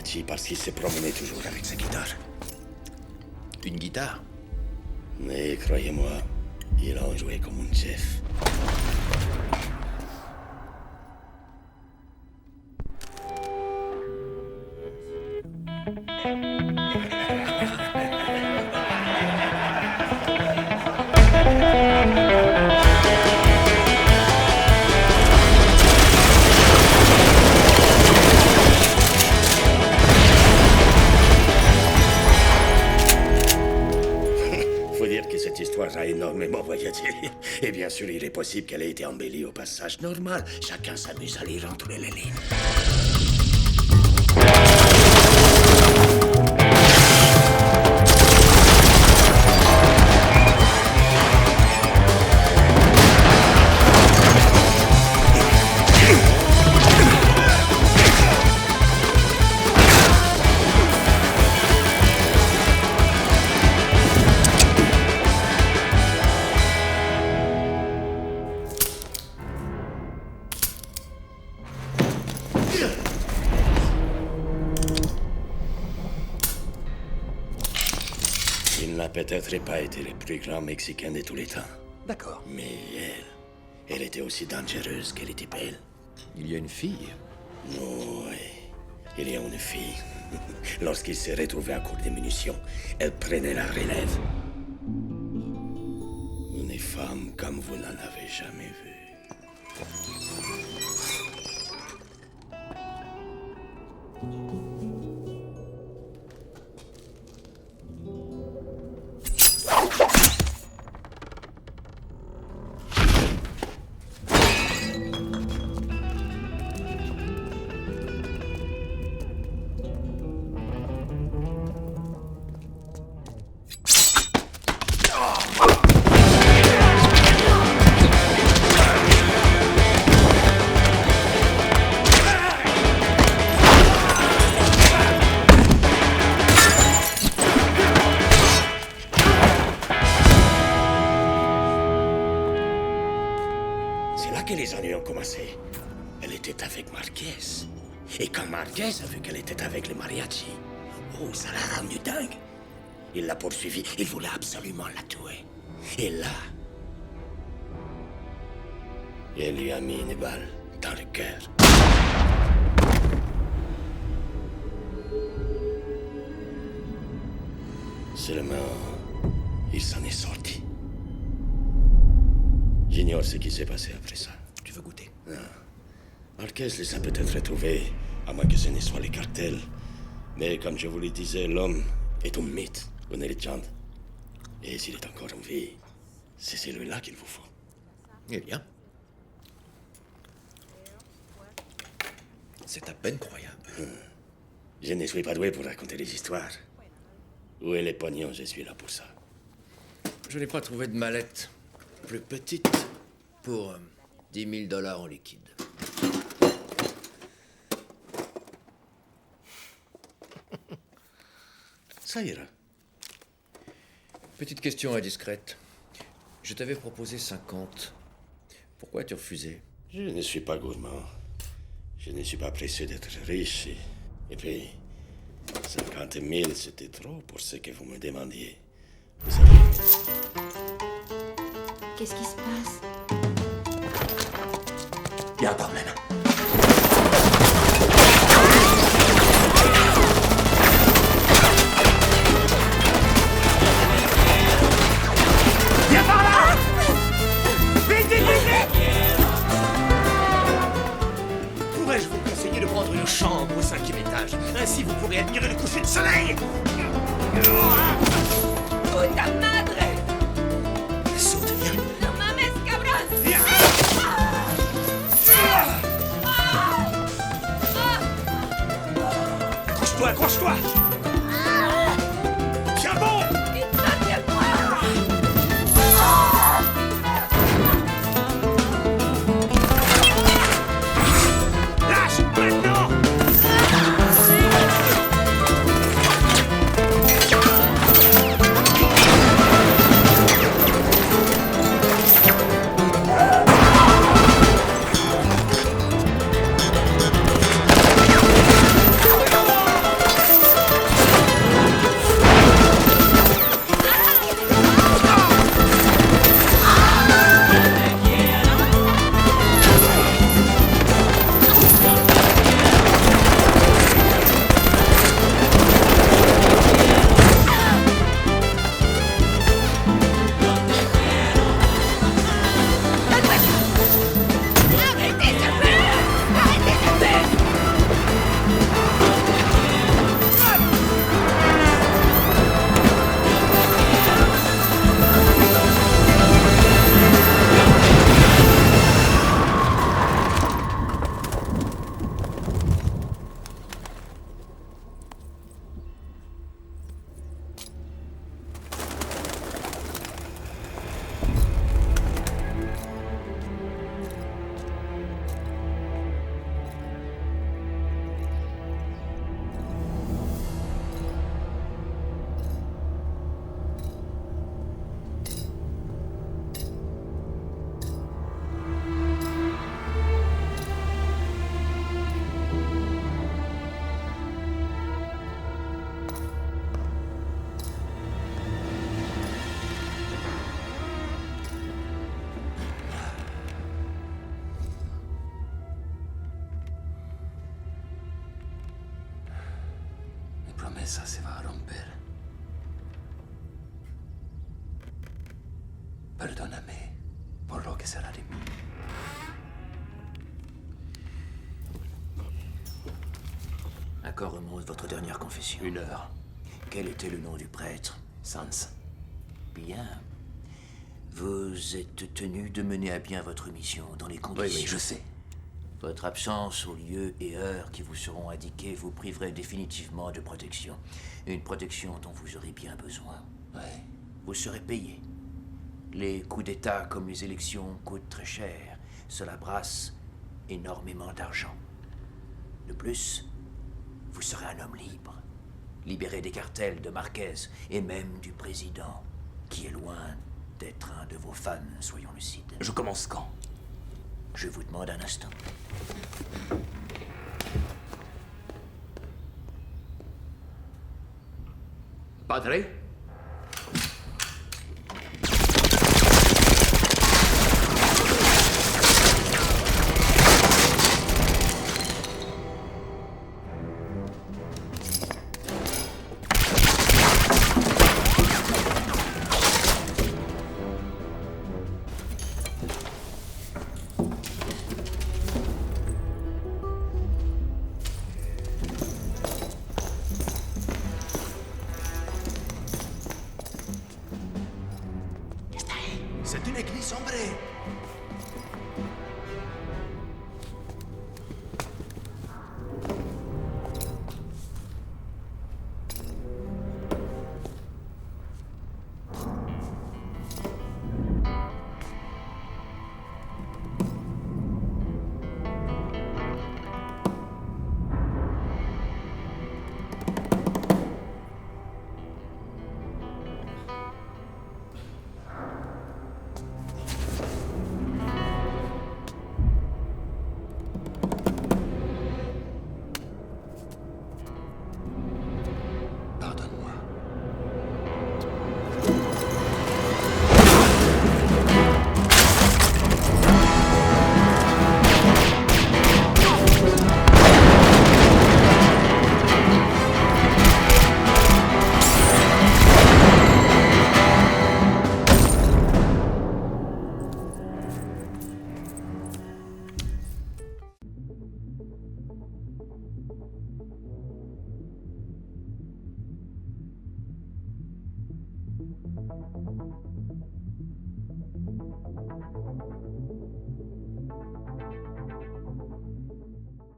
mariachi parce qu'il se promenait toujours avec sa guitare. Une guitare? Mais croyez-moi, il en jouait comme un chef. A énormément voyagé. Et bien sûr, il est possible qu'elle ait été embellie au passage normal. Chacun s'amuse à lire entre les lignes. Il n'a peut-être pas été le plus grand Mexicain de tous les temps. D'accord. Mais elle était aussi dangereuse qu'elle était belle. Il y a une fille? Oui, il y a une fille. Lorsqu'il s'est retrouvé à court de munitions, elle prenait la relève. Une femme comme vous n'en avez jamais vue. C'est là que les ennuis ont commencé. Elle était avec Marquez. Et quand Marquez a vu qu'elle était avec le mariachi, oh, ça l'a rendu dingue. Il l'a poursuivie, il voulait absolument la tuer. Et là, elle lui a mis une balle dans le cœur. Seulement, il s'en est sorti. J'ignore ce qui s'est passé après ça. Tu veux goûter? Non. Marquez les a peut-être retrouvés, à moins que ce ne soit les cartels. Mais comme je vous le disais, l'homme est un mythe, une légende. Et s'il est encore en vie, c'est celui-là qu'il vous faut. Eh bien. C'est à peine croyable. Je ne suis pas doué pour raconter des histoires. Où est les pognons? Je suis là pour ça. Je n'ai pas trouvé de mallette plus petite pour 10 000 $ en liquide. Ça ira. Petite question indiscrète. Je t'avais proposé 50. Pourquoi as-tu refusé? Je ne suis pas gourmand. Je ne suis pas pressé d'être riche. Et puis, 50 000, c'était trop pour ce que vous me demandiez. Vous savez... Qu'est-ce qui se passe? Il y a un problème. Viens par là! Vite, vite, vite, vite! Pourrais-je vous conseiller de prendre une chambre au 5e étage? Ainsi, vous pourrez admirer le coucher de soleil! ¡Puta madre! Saute, viens! ¡No mames, cabrón! Viens! Accroche-toi, accroche-toi! Tiens bon! Lâche, maintenant! promesa se va a romper. Perdóname por lo que será de mí. À quand remonte votre dernière confession? 1 heure. Quel était le nom du prêtre? Sans. Bien. Vous êtes tenu de mener à bien votre mission dans les conditions. Oui, je sais. Votre absence aux lieux et heures qui vous seront indiqués vous priverait définitivement de protection. Une protection dont vous aurez bien besoin. Ouais. Vous serez payé. Les coups d'État comme les élections coûtent très cher. Cela brasse énormément d'argent. De plus, vous serez un homme libre. Libéré des cartels de Marquez et même du président, qui est loin d'être un de vos fans, soyons lucides. Je commence quand? Je vous demande un instant. Padre? C'est une église, hombre. Pardonne-moi.